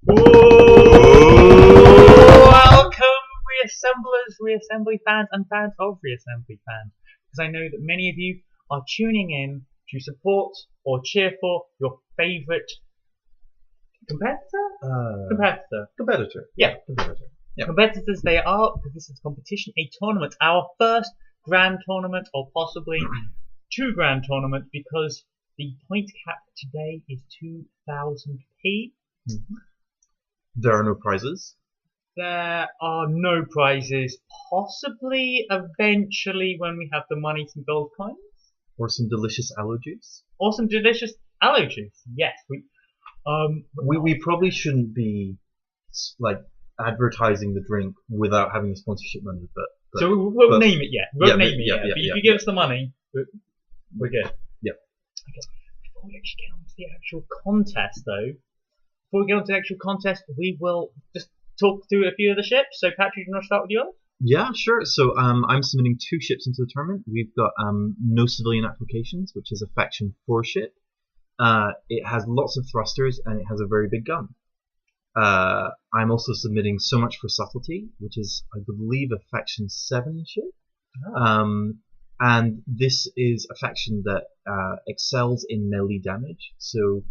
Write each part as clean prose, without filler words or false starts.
Welcome, reassemblers, reassembly fans, and fans of reassembly fans. Because I know that many of you are tuning in to support or cheer for your favourite competitor? Competitor. Yeah. Competitor. Yeah. Competitors they are, because this is a competition, a tournament. Our first grand tournament, or possibly two grand tournaments, because the point cap today is 2,000p. Mm-hmm. There are no prizes. There are no prizes. Possibly, eventually, when we have the money, some gold coins. Or some delicious aloe juice. Or some delicious aloe juice. Yes. We probably shouldn't be like advertising the drink without having the sponsorship money, but so we won't name it yet. We won't name it yet. But if you give us the money, we're good. Yep. Okay. Before we actually get on to the actual contest, though, we will just talk through a few of the ships. So, Patrick, you want to start with yours? Yeah, sure. So I'm submitting 2 ships into the tournament. We've got no civilian applications, which is a faction 4 ship. It has lots of thrusters and it has a very big gun. I'm also submitting So Much for Subtlety, which is, I believe, a faction 7 ship. Oh. And this is a faction that excels in melee damage. So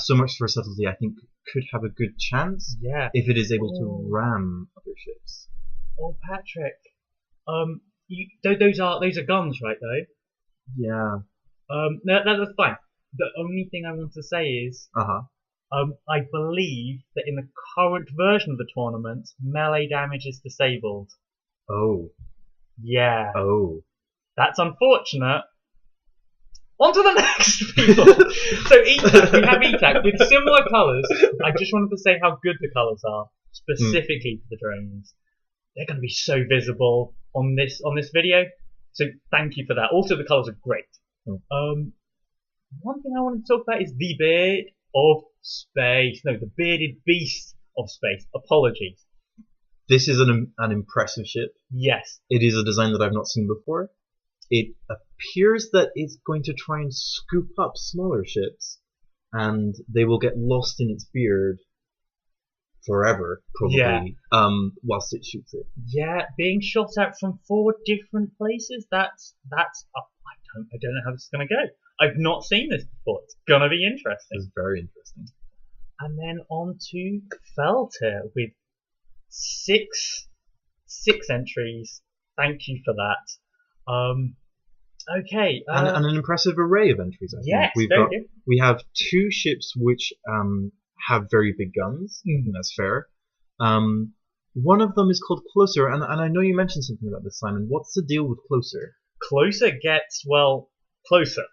Much for Subtlety, I think, could have a good chance if it is able to ram other ships. Oh, Patrick, those are guns, right? Though. Yeah. No, that's fine. The only thing I want to say is, I believe that in the current version of the tournament, melee damage is disabled. Oh. Yeah. Oh. That's unfortunate. On to the next people. So Etak, we have Etak with similar colours. I just wanted to say how good the colours are, specifically for the drones. They're going to be so visible on this video. So thank you for that. Also, the colours are great. One thing I wanted to talk about is the beard of space. No, the bearded beast of space. Apologies. This is an impressive ship. Yes. It is a design that I've not seen before. It appears that it's going to try and scoop up smaller ships, and they will get lost in its beard forever, probably, whilst it shoots it. Yeah, being shot at from 4 different places. That's. I don't know how this is going to go. I've not seen this before. It's going to be interesting. It's very interesting. And then on to Felltir with 6 entries. Thank you for that. Okay. And an impressive array of entries, I think. Yes, we have 2 ships which have very big guns, and that's fair. One of them is called Closer, and I know you mentioned something about this, Simon. What's the deal with Closer? Closer gets, closer.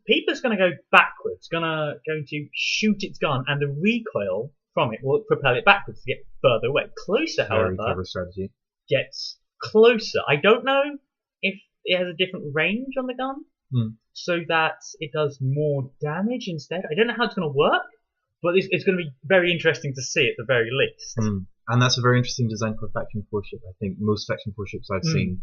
Peeper's going to go backwards, going to shoot its gun, and the recoil from it will propel it backwards to get further away. Closer, however, very clever strategy, gets closer. I don't know if it has a different range on the gun, so that it does more damage instead. I don't know how it's going to work, but it's going to be very interesting to see at the very least. And that's a very interesting design for a faction 4 ship. I think most faction 4 ships I've seen,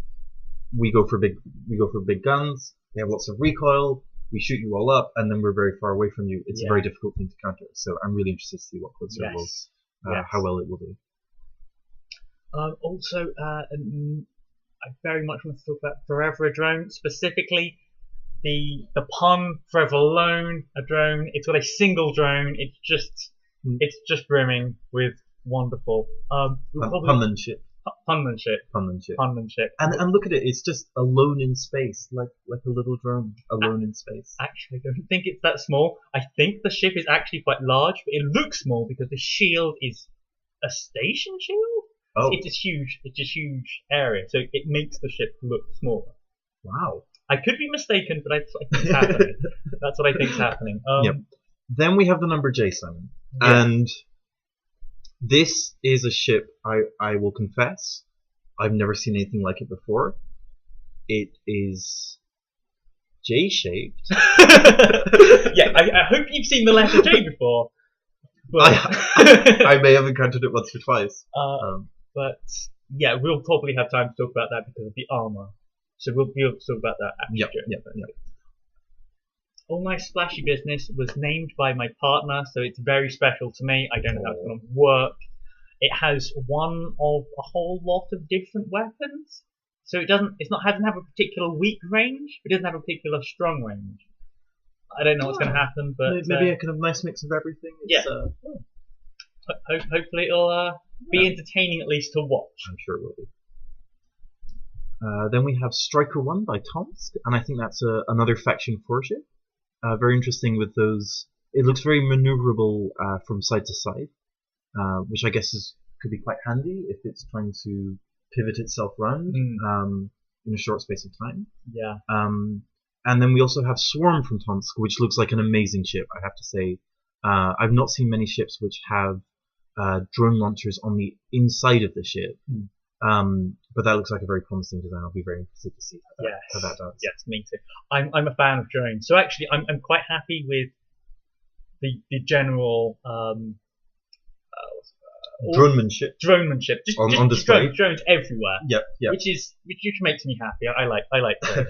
we go for big guns. They have lots of recoil. We shoot you all up, and then we're very far away from you. It's a very difficult thing to counter. So I'm really interested to see what Closer will, how well it will do. Also, I very much want to talk about Forever a Drone, specifically the pun Forever Alone a Drone. It's got a single drone. It's just brimming with wonderful penmanship. Penmanship. And look at it. It's just alone in space, like a little drone alone in space. Actually, I don't think it's that small. I think the ship is actually quite large, but it looks small because the shield is a station shield. Oh. It's a huge area, so it makes the ship look smaller. Wow. I could be mistaken, but I think it's happening. That's what I think is happening. Then we have the number J, Simon. Yeah. And this is a ship, I will confess, I've never seen anything like it before. It is J-shaped. Yeah, I hope you've seen the letter J before. But I may have encountered it once or twice. But yeah, we'll probably have time to talk about that because of the armor. So we'll talk about that after. Yep. All Nice Splashy Business was named by my partner, so it's very special to me. I don't know how it's going to work. It has one of a whole lot of different weapons, so it doesn't have a particular weak range, but it doesn't have a particular strong range. I don't know what's going to happen, but maybe a kind of nice mix of everything. Hopefully it'll be entertaining at least to watch. I'm sure it will be. Then we have Striker 1 by Tomsk, and I think that's another faction 4 ship. Very interesting with those. It looks very maneuverable from side to side, which I guess could be quite handy if it's trying to pivot itself around in a short space of time. Yeah. And then we also have Swarm from Tomsk, which looks like an amazing ship, I have to say. I've not seen many ships which have drone launchers on the inside of the ship. But that looks like a very promising design. I'll be very interested to see how that does. Yes, me too. I'm a fan of drones, so actually I'm quite happy with the general dronemanship. Just on display. Drones everywhere. Yep. Which makes me happy. I like drones.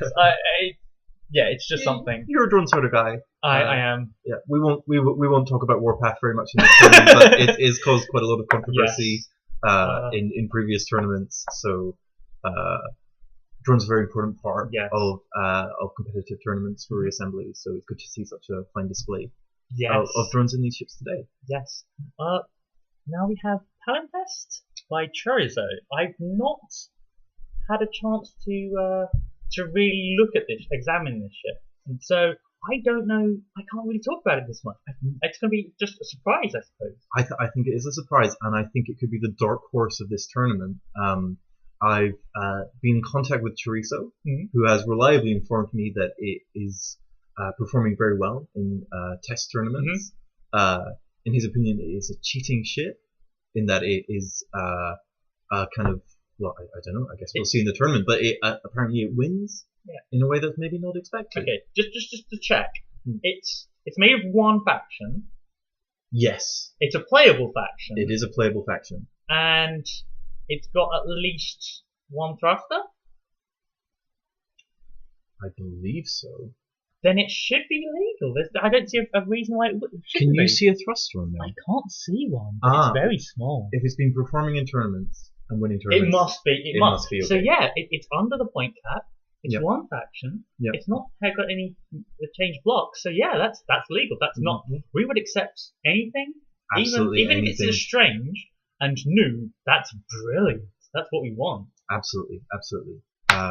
It's just something. You're a drone sort of guy. I am. Yeah, we won't talk about Warpath very much in this tournament, but it has caused quite a lot of controversy. In previous tournaments, so drones are a very important part of competitive tournaments for Reassembly. So it's good to see such a fine display of drones in these ships today. Yes. Now we have Palimpest by Chorizo. I've not had a chance to really look at this, examine this ship, and so I don't know. I can't really talk about it this much. It's going to be just a surprise, I suppose. I think it is a surprise, and I think it could be the dark horse of this tournament. I've been in contact with Chorizo, who has reliably informed me that it is performing very well in test tournaments. In his opinion, it is a cheating ship in that it is kind of, well, I don't know. I guess we'll see in the tournament, but apparently it wins. In a way that's maybe not expected. Okay, just to check, it's made of one faction. Yes. It's a playable faction. It is a playable faction. And it's got at least one thruster? I believe so. Then it should be legal. I don't see a reason why it shouldn't be. Can you see a thruster on there? I can't see one. It's very small. If it's been performing in tournaments and winning tournaments, it must be. It must be. Okay. So it's under the point cap. It's one faction. It's not got any change blocks. So that's legal. That's not. We would accept anything, absolutely even anything. if it's strange and new. That's brilliant. That's what we want. Absolutely.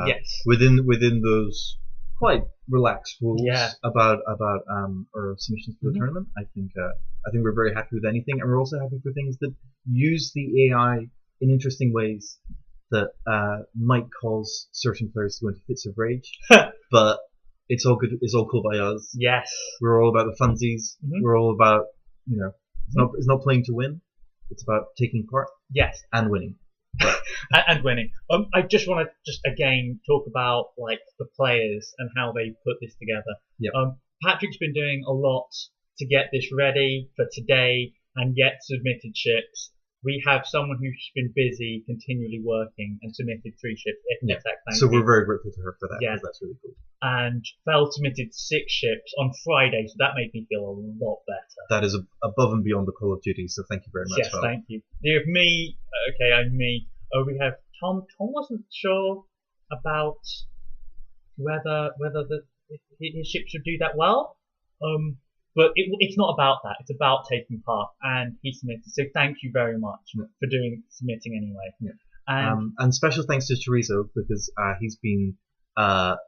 Yes. Within those quite relaxed rules about our submissions for the tournament, I think we're very happy with anything, and we're also happy for things that use the AI in interesting ways that might cause certain players to go into fits of rage, but it's all good. It's all cool by us. Yes, we're all about the funsies. We're all about it's not playing to win. It's about taking part. Yes, and winning. and winning. I just want to again talk about like the players and how they put this together. Patrick's been doing a lot to get this ready for today and yet submitted ships. We have someone who's been busy, continually working, and submitted 3 ships. So we're very grateful to her for that. Yeah, that's really cool. And Fell submitted 6 ships on Friday, so that made me feel a lot better. That is above and beyond the Call of Duty, so thank you very much. Yes, thank you. You have me. Okay, I'm me. We have Tom. Tom wasn't sure about whether his ships would do that well. But it's not about that. It's about taking part, and he submitted. So thank you very much for submitting anyway. And special thanks to Chorizo because he's been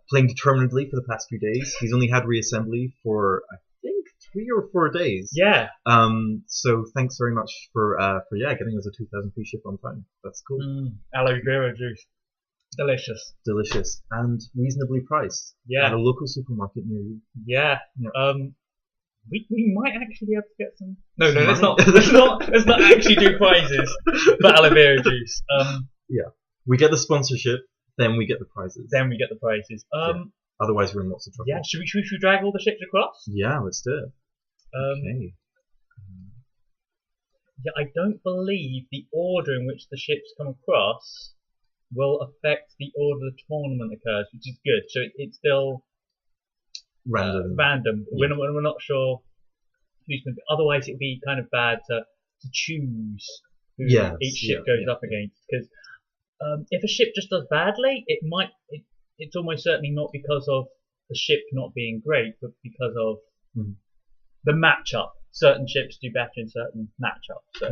playing determinedly for the past few days. He's only had reassembly for I think 3 or 4 days. Yeah. So thanks very much for getting us a 2,000 free ship on time. That's cool. Aloe vera juice. Delicious and reasonably priced. At a local supermarket near you. Yeah. We might actually be able to get some. No, let's not actually do prizes for aloe vera juice. We get the sponsorship, then we get the prizes. Otherwise, we're in lots of trouble. Yeah, should we drag all the ships across? Yeah, let's do it. Okay. Yeah, I don't believe the order in which the ships come across will affect the order the tournament occurs, which is good. So it's still. random. Yeah. We're not sure who's going to be. Otherwise, it'd be kind of bad to choose who each ship goes up against. Because if a ship just does badly, it's almost certainly not because of the ship not being great, but because of the matchup. Certain ships do better in certain matchups. So,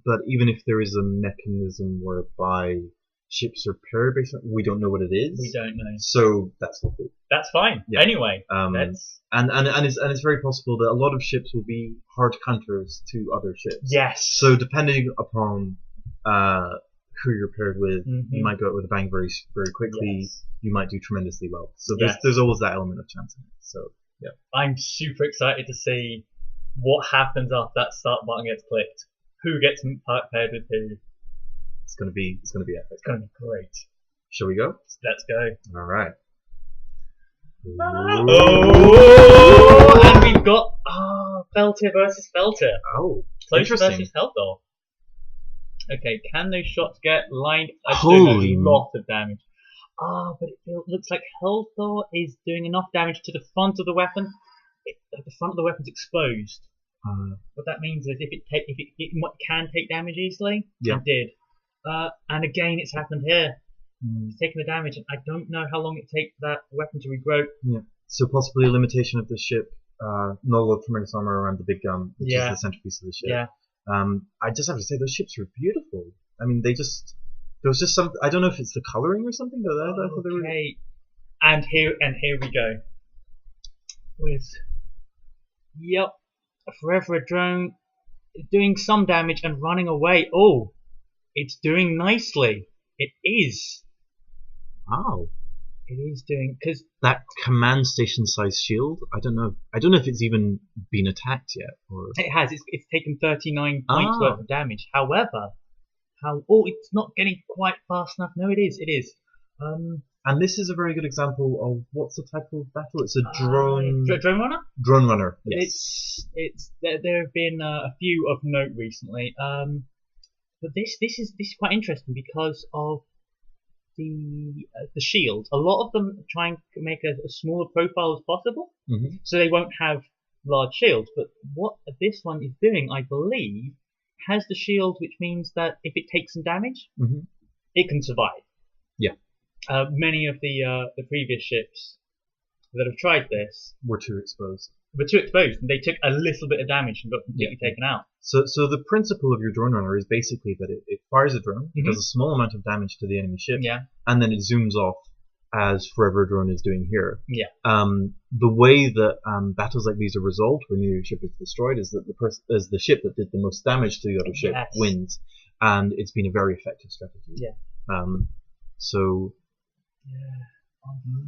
but even if there is a mechanism whereby ships are paired based on, we don't know what it is. We don't know. So that's not cool. That's fine. Yeah. Anyway, and it's very possible that a lot of ships will be hard counters to other ships. Yes. So depending upon who you're paired with, you might go out with a bang very very quickly. Yes. You might do tremendously well. So there's always that element of chance in it. So yeah. I'm super excited to see what happens after that start button gets clicked. Who gets paired with who? It's gonna be epic. It's gonna be great. Shall we go? Let's go. All right. Oh, and we've got Felltir versus Felltir. Oh, Close versus Hellthor. Okay, can those shots get lined? Holy a lot of damage. But it looks like Hellthor is doing enough damage to the front of the weapon. The front of the weapon's exposed. What that means is if it can take damage easily, it did. And again, it's happened here. It's taken the damage, and I don't know how long it takes that weapon to regrow. Yeah. So possibly a limitation of the ship. Not a lot of tremendous armor around the big gun, which is the centerpiece of the ship. Yeah. I just have to say those ships are beautiful. I mean, there was just some. I don't know if it's the coloring or something, but I thought they were. And here we go. With Forever a Drone doing some damage and running away. Oh, it's doing nicely. It is. Wow. It is doing, because that command station size shield. I don't know if it's even been attacked yet. Or it has. It's taken 39 points worth of damage. However, it's not getting quite fast enough. No, it is. It is. And this is a very good example of what's the type of battle. It's a drone. Drone runner. Drone runner. Yes. There have been a few of note recently. But this is quite interesting because of the shield. A lot of them try and make a smaller profile as possible, so they won't have large shields. But what this one is doing, I believe, has the shield, which means that if it takes some damage, it can survive. Yeah. Many of the previous ships that have tried this were too exposed. And they took a little bit of damage and got completely taken out. So the principle of your drone runner is basically that it fires a drone, does a small amount of damage to the enemy ship, and then it zooms off, as Forever a Drone is doing here. Yeah. The way that battles like these are resolved when your ship is destroyed is that the ship that did the most damage to the other ship wins, and it's been a very effective strategy. Yeah. So. Yeah.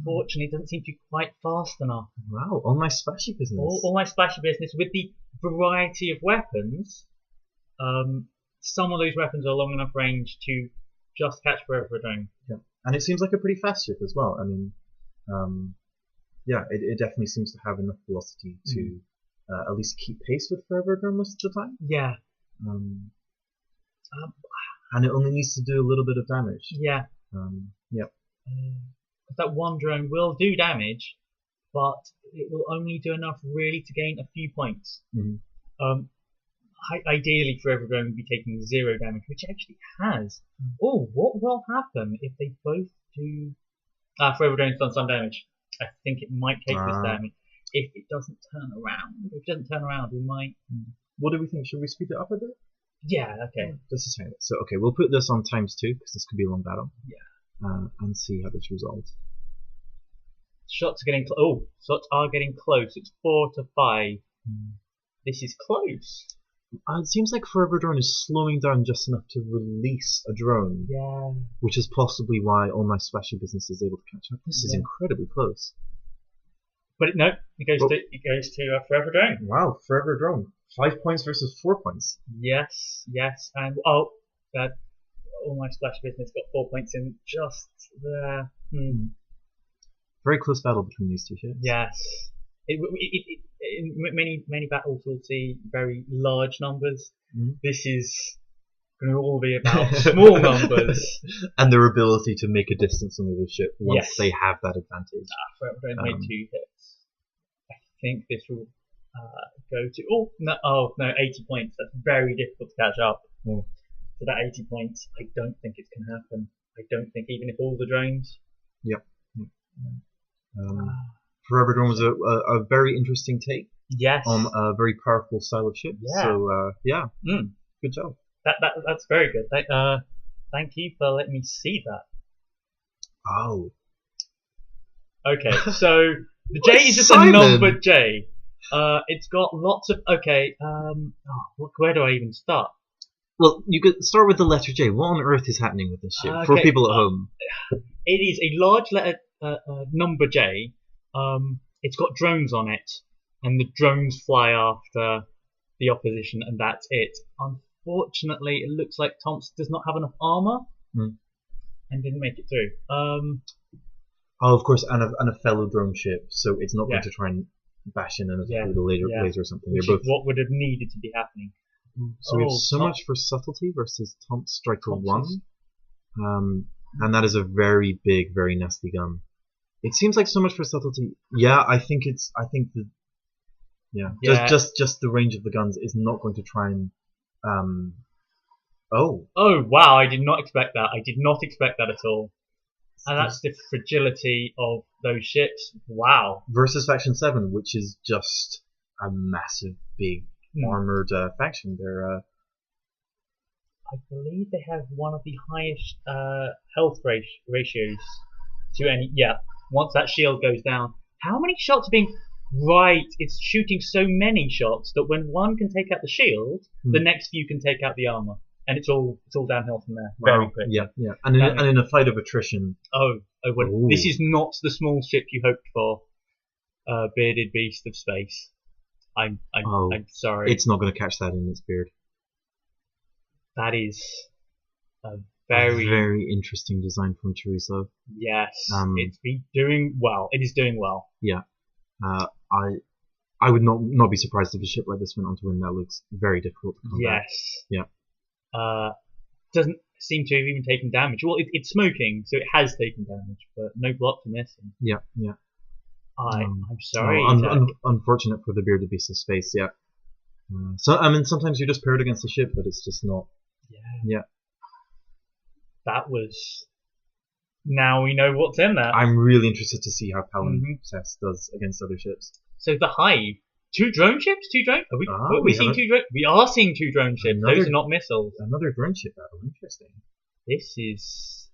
Unfortunately, it doesn't seem to be quite fast enough. Wow, all my splashy business. All my splashy business with the variety of weapons. Some of those weapons are long enough range to just catch Forever a Drone. Yeah, and it seems like a pretty fast ship as well. I mean, it definitely seems to have enough velocity to at least keep pace with Forever a Drone most of the time. Yeah. And it only needs to do a little bit of damage. Yeah. That one drone will do damage, but it will only do enough really to gain a few points. Ideally, Forever Drone would be taking 0 damage, which it actually has. Oh, what will happen if they both do? Forever Drone's done some damage. I think it might take this damage. If it doesn't turn around, we might. What do we think? Should we speed it up a bit? Yeah. Okay. Just a second. So okay, we'll put this on ×2 because this could be a long battle. Yeah. And see how this resolves. Shots are getting close. It's 4 to 5. This is close. It seems like Forever Drone is slowing down just enough to release a drone. Yeah. Which is possibly why all my splashy business is able to catch up. This is incredibly close. But it goes to Forever Drone. Wow, Forever Drone. 5 points versus 4 points. Yes, and all my splash business got 4 points in just there. Very close battle between these two ships. Yes. In many battles we'll see very large numbers. This is going to all be about small numbers. And their ability to make a distance on the other ship once Yes. they have that advantage. Don't make 2 hits. I think this will go to... Oh, no, 80 points. That's very difficult to catch up. Mm. So that 80 points, I don't think it can happen. I don't think, even if all the drones... Yep. Forever Drone was a very interesting take Yes. on a very powerful style of ship. Yeah. So, good job. That's very good. Thank you for letting me see that. Oh. Okay, so the J is just Simon? a numbered J. It's got lots of... Okay, where do I even start? Well, you could start with the letter J. What on earth is happening with this ship for Okay, people at home? It is a large letter number J. It's got drones on it, and the drones fly after the opposition, and that's it. Unfortunately, it looks like Tomsk does not have enough armor and didn't make it through. Oh, of course, and a fellow drone ship, so it's not going to try and bash in with a laser or something. Which is what would have needed to be happening. So we have so much for subtlety versus Tomsk Striker 1. And that is a very big, very nasty gun. It seems like so much for subtlety. Yeah, I think just the range of the guns is not going to try and Oh wow, I did not expect that. I did not expect that at all. And that's the fragility of those ships. Wow. Versus Faction 7, which is just a massive, big, armoured faction. They're I believe they have one of the highest health ratios to any... Yeah, once that shield goes down. How many shots are being... Right, it's shooting so many shots that when one can take out the shield, the next few can take out the armour. And it's all downhill from there. Very quick. Yeah. And in a fight of attrition... This is not the small ship you hoped for, bearded beast of space. I'm sorry. It's not going to catch that in its beard. That is a very interesting design from Chorizo. Yes, it's been doing well. It is doing well. Yeah, I would not be surprised if a ship like this went on to win. That looks very difficult to combat. Yes. Yeah. Doesn't seem to have even taken damage. Well, it's smoking, so it has taken damage, but no block to miss him. Yeah. I'm sorry. Unfortunate for the bearded beast of space. Yeah. So I mean, sometimes you're just paired against a ship, but it's just not. Yeah. That was. Now we know what's in there. I'm really interested to see how Palimpsest does against other ships. So the Hive, 2 drone ships, 2 drone. Are we seeing 2 drone? We are seeing 2 drone ships. Those are not missiles. Another drone ship battle. Interesting. This is.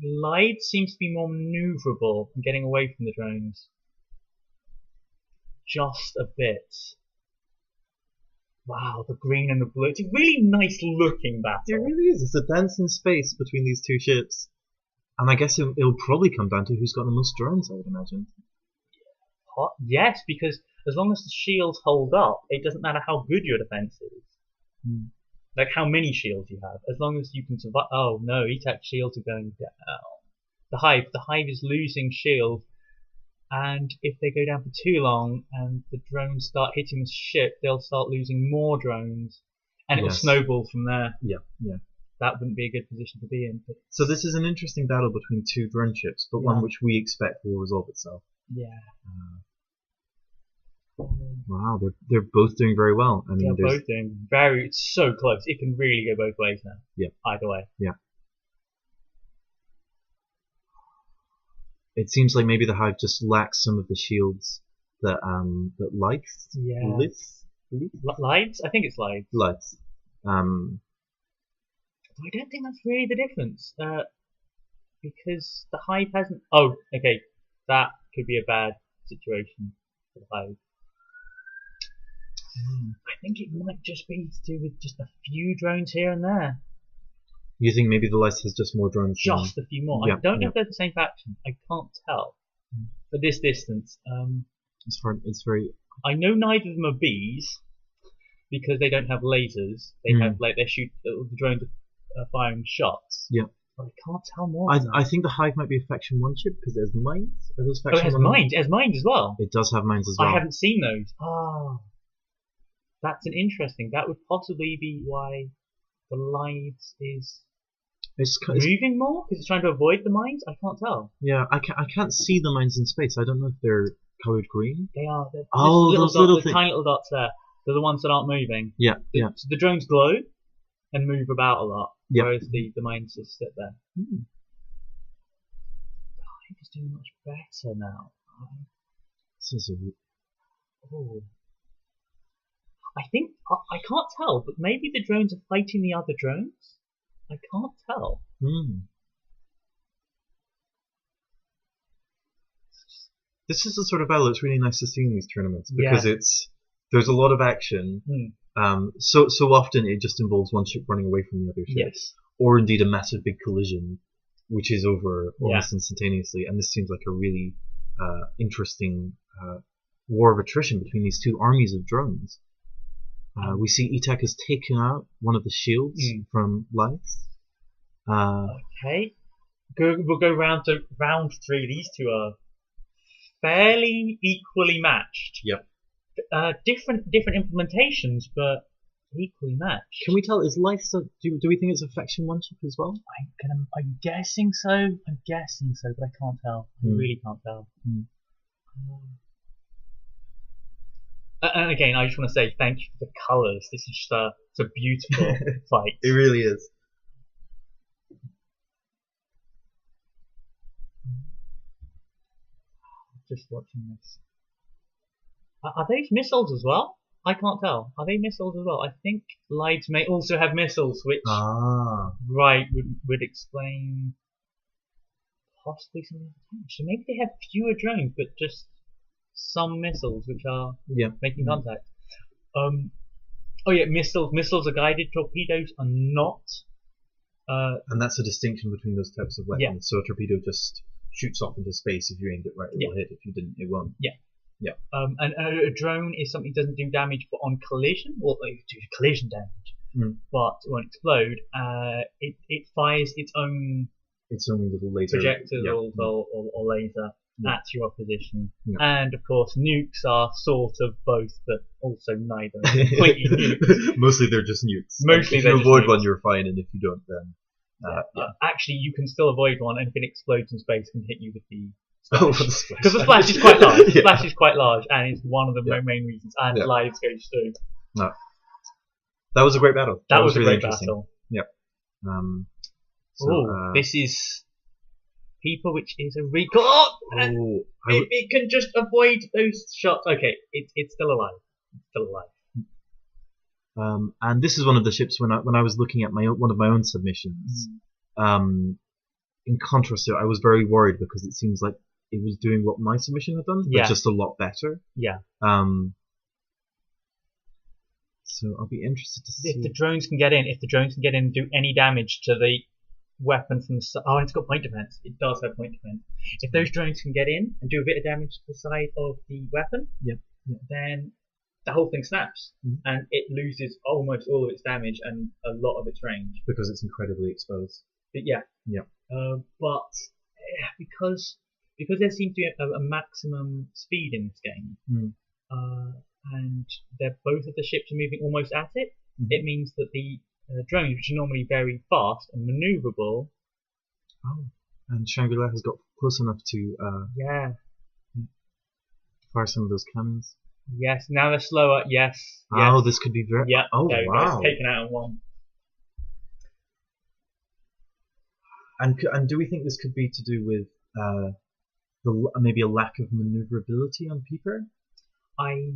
Light seems to be more maneuverable and getting away from the drones. Just a bit. Wow, the green and the blue. It's a really nice looking battle. It really is. It's a dance in space between these 2 ships. And I guess it'll probably come down to who's got the most drones, I would imagine. Yes, because as long as the shields hold up, it doesn't matter how good your defense is. Like how many shields you have. As long as you can survive. Oh no, Etak shields are going down. The Hive is losing shield. And if they go down for too long and the drones start hitting the ship, they'll start losing more drones, and it'll snowball from there. Yeah. That wouldn't be a good position to be in. But so this is an interesting battle between 2 drone ships, but one which we expect will resolve itself. Yeah. Wow, they're both doing very well. I mean, they're both doing it's so close. It can really go both ways now. Yeah. Either way. Yeah. It seems like maybe the Hive just lacks some of the shields that Lights. Yeah. Lights? I think it's Lights. Lights. I don't think that's really the difference. Because the Hive hasn't. Oh, okay. That could be a bad situation for the Hive. I think it might just be to do with just a few drones here and there. You think maybe the Lights has just more drones? Just a few more. I don't know if they're the same faction. I can't tell. But this distance, it's hard. It's very. I know neither of them are bees because they don't have lasers. They have they shoot the drones are firing shots. Yeah. But I can't tell more. I think the Hive might be a faction 1 ship because there's mines. Are those it has mines. It has mines as well. It does have mines as well. I haven't seen those. Oh. That's an interesting. That would possibly be why the lives is It's moving more because it's trying to avoid the mines. I can't tell. yeah. I can't see the mines in space. I don't know if they're colored green. They are. Oh, those little the things. tiny little dots there. They're the ones that aren't moving. Yeah, yeah. So the drones glow and move about a lot, Yep. whereas the mines just sit there. Hmm. I think it's doing much better now. This is Oh. I think I can't tell, but maybe the drones are fighting the other drones. I can't tell. This is the sort of battle that's really nice to see in these tournaments because there's a lot of action. So often it just involves one ship running away from the other ship, Yes. or indeed a massive big collision, which is over almost instantaneously. And this seems like a really interesting war of attrition between these two armies of drones. We see Etak has taken out one of the shields from Lights. Okay. We'll go round to round 3. These two are fairly equally matched. Yep. Different implementations, but equally matched. Can we tell, is Lights, do we think it's a Faction 1 ship as well? I'm guessing so. I'm guessing so, but I can't tell. I really can't tell. And again, I just want to say thank you for the colours. This is just it's a beautiful fight. It really is. Just watching this. Are these missiles as well? I can't tell. Are they missiles as well? I think Lights may also have missiles, which would explain possibly some of the damage. So maybe they have fewer drones, but just some missiles which are making contact. Missiles are guided. Torpedoes are not. And that's a distinction between those types of weapons. Yeah. So a torpedo just shoots off into space. If you aimed it right, it will hit. If you didn't, it won't. Yeah. Yeah. And a drone is something that doesn't do damage but on collision, or do collision damage, but it won't explode. It fires its own little laser projectile or laser at your opposition. And of course, nukes are sort of both, but also neither. Completely nukes. Mostly they're just nukes. Mostly if you avoid one, you're fine, and if you don't, then actually, you can still avoid one, and if it explodes in space, it can hit you with the. Because the splash is quite large. The splash is quite large, and it's one of the main reasons. And lives goes through. No, that was a great battle. That was a really great battle. Yep. This is people, which is a recall. It can just avoid those shots. Okay, it's still alive. It's still alive. And this is one of the ships when I was looking at one of my own submissions. In contrast to it, I was very worried because it seems like it was doing what my submission had done, but just a lot better. Yeah. So I'll be interested to see if the drones can get in. If the drones can get in and do any damage to the weapon from the side. Oh, it's got point defense. It does have point defense. If those drones can get in and do a bit of damage to the side of the weapon, then the whole thing snaps and it loses almost all of its damage and a lot of its range because it's incredibly exposed. But because there seems to be a maximum speed in this game, and both of the ships are moving almost at it, it means that the drones, which are normally very fast and maneuverable. And Shangri-La has got close enough to fire some of those cannons. Yes, now they're slower. Yes. Oh, this could be very. Yeah. Oh, wow. It's taken out in one. And do we think this could be to do with maybe a lack of maneuverability on Peeper? I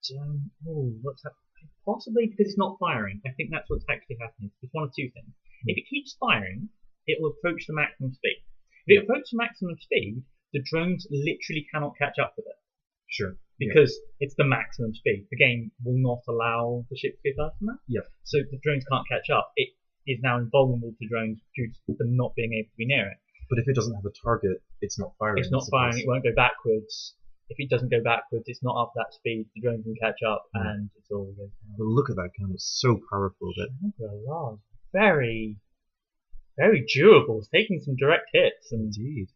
don't know. What's happening? Possibly because it's not firing. I think that's what's actually happening. It's one of two things. If it keeps firing, it will approach the maximum speed. If it approaches the maximum speed, the drones literally cannot catch up with it. Sure. Because it's the maximum speed. The game will not allow the ship to go faster than that. Yeah. So the drones can't catch up. It is now invulnerable to drones due to them not being able to be near it. But if it doesn't have a target, it's not firing. It's not firing. It won't go backwards. If it doesn't go backwards, it's not up that speed. The drone can catch up, and it's all goes down. But look at that gun; it's so powerful that very, very durable. It's taking some direct hits and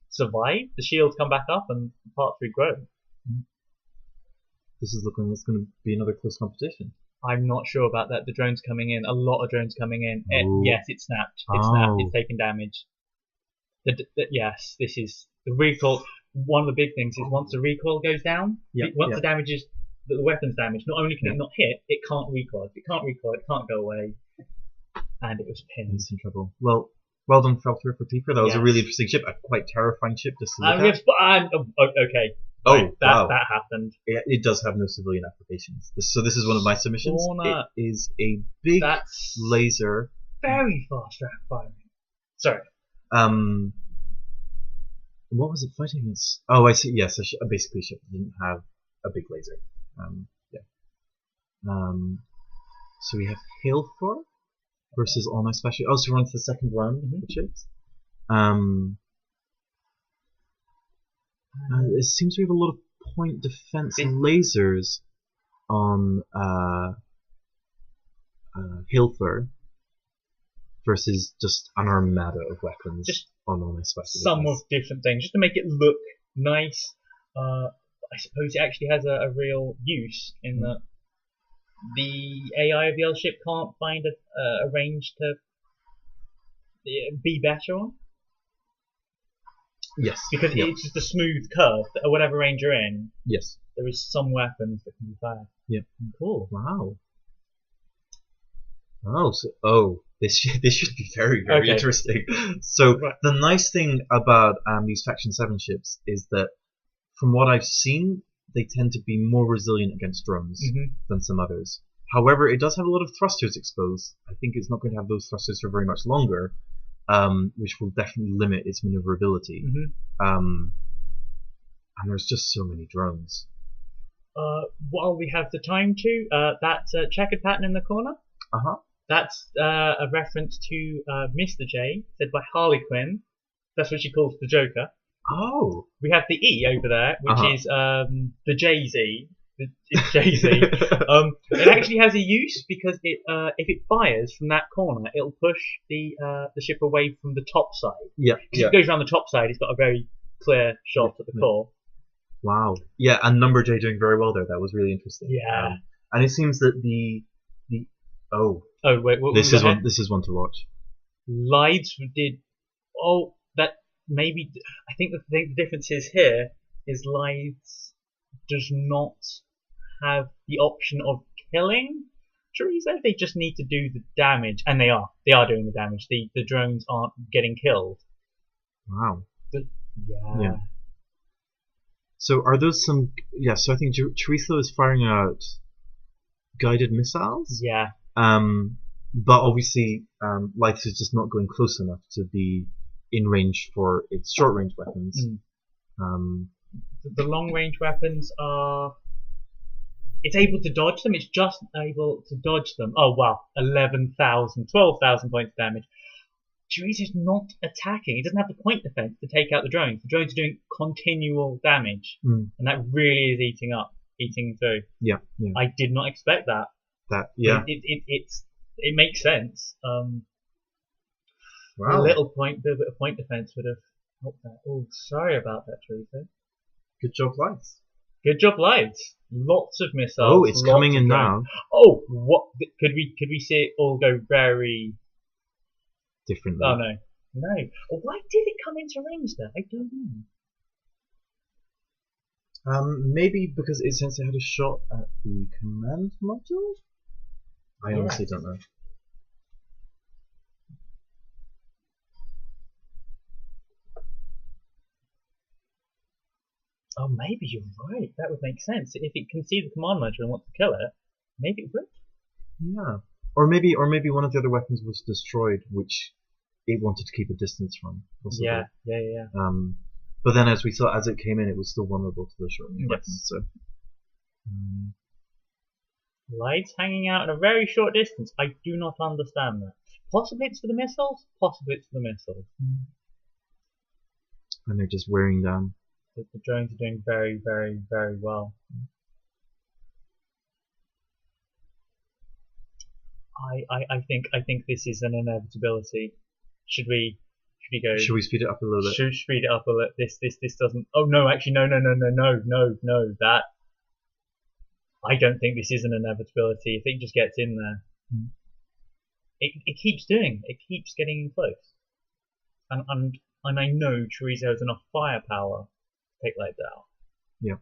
survived. The shields come back up, and the parts regrow. This is looking. It's going to be another close competition. I'm not sure about that. The drone's coming in. A lot of drones coming in. Ooh. Yes, it snapped. It snapped. Oh. It's taken damage. Yes, this is the recoil. One of the big things is once the recoil goes down, once the damage is the weapon's damage, not only can it not hit, it can't recoil. If it can't recoil, it can't go away. And it was pinned. It's in trouble. Well done, Felltir, for Peeper. That was a really interesting ship, a quite terrifying ship just to look at. Okay. Oh, right, wow. That happened. It does have no civilian applications. So this is one of my submissions. Corner. It is a big laser. Very fast firing. Sorry. What was it fighting against? Oh, I see. Yes, basically a ship that didn't have a big laser. So we have Hailfor versus All My Special. Oh, so we're on to the second round of ships. It seems we have a lot of point defense lasers on Hailfor versus just an armada of weapons just on All My Special. Some of different things, just to make it look nice. I suppose it actually has a real use in that the AI of the other ship can't find a range to be better on. Yes. Because it's just a smooth curve that at whatever range you're in. Yes. There is some weapons that can be fired. Yeah. Cool. Wow. This should be very interesting. So the nice thing about these Faction 7 ships is that from what I've seen, they tend to be more resilient against drones than some others. However, it does have a lot of thrusters exposed. I think it's not going to have those thrusters for very much longer, which will definitely limit its maneuverability. And there's just so many drones. While we have the time to, that checkered pattern in the corner. That's a reference to Mr. J, said by Harley Quinn. That's what she calls the Joker. Oh. We have the E over there, which is the Jay-Z. It's Jay-Z. It actually has a use because if it fires from that corner, it'll push the ship away from the top side. Because if it goes around the top side, it's got a very clear shot at the core. Wow. Yeah, and Number J doing very well there. That was really interesting. Yeah. And it seems that this is one to watch. Lides did. Oh, that maybe. I think the difference is here is Lides does not have the option of killing Chorizo. They just need to do the damage, and they are doing the damage. The drones aren't getting killed. Wow. Yeah. So are those some? Yeah. So I think Chorizo is firing out guided missiles. Yeah. But obviously, Light is just not going close enough to be in range for its short range weapons. The long range weapons are. It's able to dodge them. It's just able to dodge them. Oh wow, 11,000, 12,000 points of damage. Chorizo's not attacking. He doesn't have the point defense to take out the drones. The drones are doing continual damage, and that really is eating through. Yeah. I did not expect that. It makes sense. Wow. A bit of point defense would have helped that. Oh, sorry about that, Chorizo. Good job, Lights. Good job, Lights. Lots of missiles. Oh, it's coming in now. Oh, what could we see it all go very differently? Oh no. Well, why did it come into range there? I don't know. Maybe because since it had a shot at the command module? I honestly don't know. Oh, maybe you're right. That would make sense. If it can see the command module and wants to kill it, maybe it would. Yeah. Or maybe one of the other weapons was destroyed, which it wanted to keep a distance from. Possibly. Yeah. But then, as we saw, as it came in, it was still vulnerable to the short range weapons. So. Lights hanging out at a very short distance. I do not understand that. Possibly it's for the missiles. Possibly it's for the missiles. And they're just wearing down. The drones are doing very, very, very well. I think this is an inevitability. Should we go? Should we speed it up a little bit? Should speed it up a little. This doesn't. Oh no! Actually, no. That. I don't think this is an inevitability. If it just gets in there, it keeps doing. It keeps getting in close, and I know Chorizo has enough firepower to take legs out. Yeah.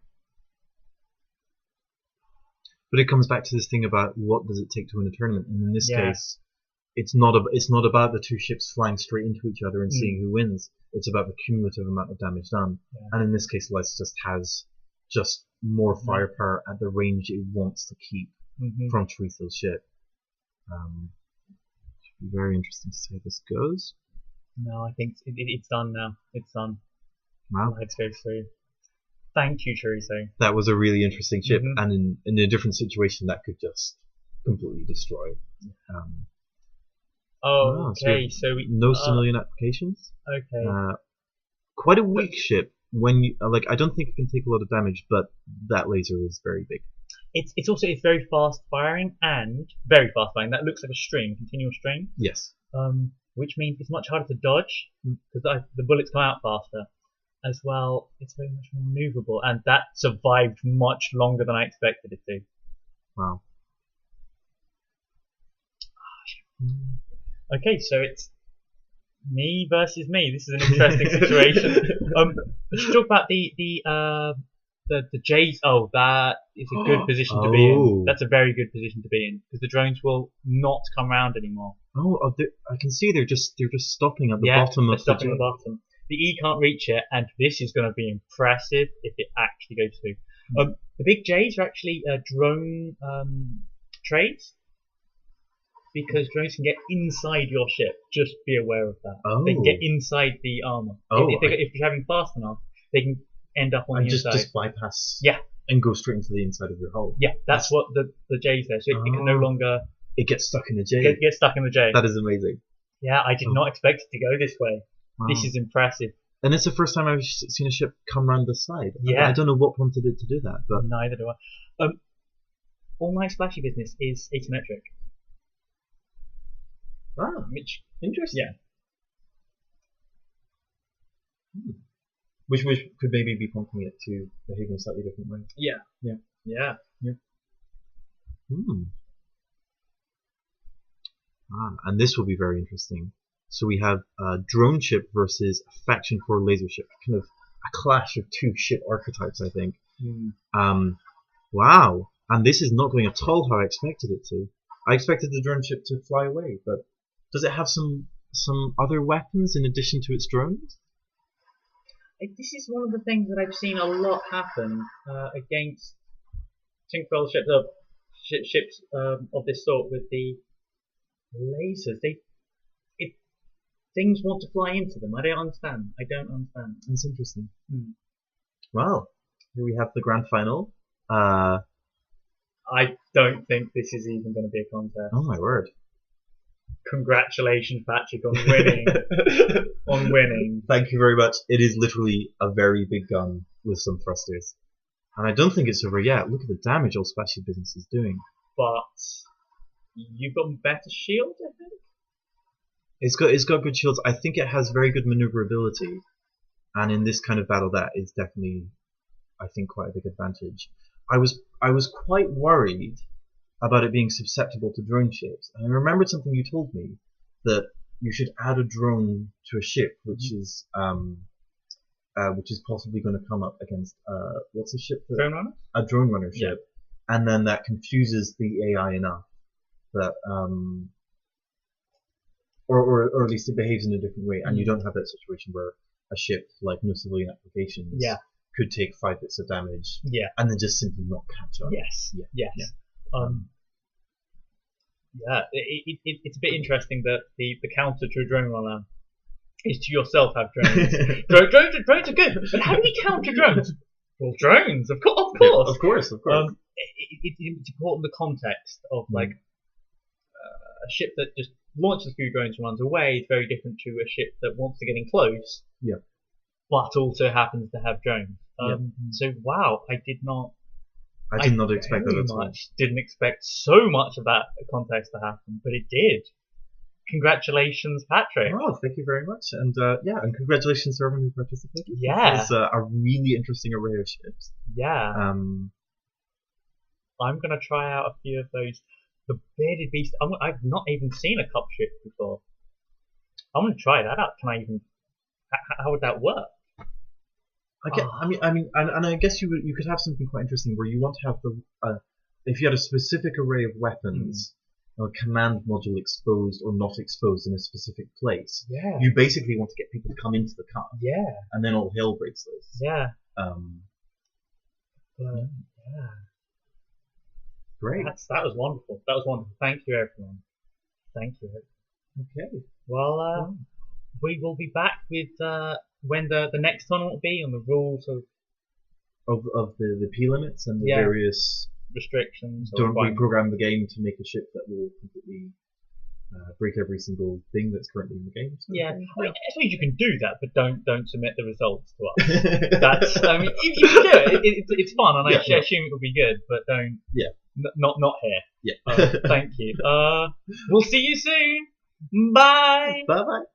But it comes back to this thing about what does it take to win a tournament, and in this case, it's not about the two ships flying straight into each other and seeing who wins. It's about the cumulative amount of damage done, and in this case, Les just has more firepower at the range it wants to keep from Chorizo's ship. Should be very interesting to see how this goes. No, I think it's done now. It's done. Wow. Let's go through. Thank you, Chorizo. That was a really interesting ship, and in a different situation, that could just completely destroy. Okay, so no civilian applications. Okay. Quite a weak ship. When you I don't think it can take a lot of damage, but that laser is very big. It's also very fast firing and very fast firing. That looks like a string, continual string. Yes. Which means it's much harder to dodge because the bullets come out faster. As well, it's very much more maneuverable, and that survived much longer than I expected it to. Wow. Okay, so it's me versus me. This is an interesting situation. Let's talk about the Jays. Oh, that is a good position to be in. That's a very good position to be in because the drones will not come around anymore. I can see they're just stopping at the bottom of stopping at the bottom. The E can't reach it, and this is going to be impressive if it actually goes through. The big J's are actually drone trades, because drones can get inside your ship. Just be aware of that. They can get inside the armor. If you're traveling fast enough, they can end up on the inside. Just bypass. Yeah. And go straight into the inside of your hull. Yeah, that's what the J's there. So it can no longer. It gets stuck in the J. Get stuck in the J. That is amazing. Yeah, I did not expect it to go this way. Wow. This is impressive. And it's the first time I've seen a ship come round the side. Yeah. I don't know what prompted it to do that, but neither do I. All my splashy business is asymmetric. Which interesting. Yeah. Which could maybe be prompting it to behave in a slightly different way. Yeah. And this will be very interesting. So we have a drone ship versus a faction 4 laser ship. Kind of a clash of two ship archetypes, I think. Wow. And this is not going at all how I expected it to. I expected the drone ship to fly away, but does it have some other weapons in addition to its drones? This is one of the things that I've seen a lot happen against Tinkerfell ships of this sort with the lasers. Things want to fly into them. I don't understand. That's interesting. Well, here we have the grand final. I don't think this is even going to be a contest. Oh my word. Congratulations, Patrick, on winning. On winning. Thank you very much. It is literally a very big gun with some thrusters. And I don't think it's over yet. Look at the damage all Splashy Business is doing. But you've got better shield, I think? It's got good shields. I think it has very good maneuverability. And in this kind of battle, that is definitely, I think, quite a big advantage. I was quite worried about it being susceptible to drone ships. And I remembered something you told me, that you should add a drone to a ship, which is possibly going to come up against what's a ship? Drone runner? A drone runner ship, and then that confuses the AI enough that or at least it behaves in a different way, and you don't have that situation where a ship like no civilian applications could take 5 bits of damage, and then just simply not catch up. Yes. It's a bit interesting that the counter to a drone runner is to yourself have drones. drones are good, but how do we counter drones? Well, drones, of course. Of course. It's important the context of like a ship that just launches a few drones and runs away is very different to a ship that wants to get in close, but also happens to have drones. So wow, I did not expect that at all. Didn't expect so much of that context to happen, but it did. Congratulations, Patrick. Oh, thank you very much, and and congratulations to everyone who participated. Yeah, it's a really interesting array of ships. Yeah. I'm gonna try out a few of those. The bearded beast. I've not even seen a cup ship before. I'm gonna try that out. Can I even? How would that work? And I guess you could have something quite interesting where you want to have if you had a specific array of weapons, or command module exposed or not exposed in a specific place. Yeah. You basically want to get people to come into the car. Yeah. And then all hell breaks loose. Yeah. Yeah. Great. That was wonderful. That was wonderful. Thank you, everyone. Thank you. Okay. Well, we will be back with when the next tournament will be, on the rules of the P limits and the Yeah. various. restrictions. Don't reprogram the game to make a ship that will completely break every single thing that's currently in the game. So, Yeah, I mean, I suppose you can do that, but don't submit the results to us. That's, I mean, you can do it. It's fun, and I assume it will be good, but don't. Yeah. Not here. Yeah. Thank you. We'll see you soon. Bye. Bye bye.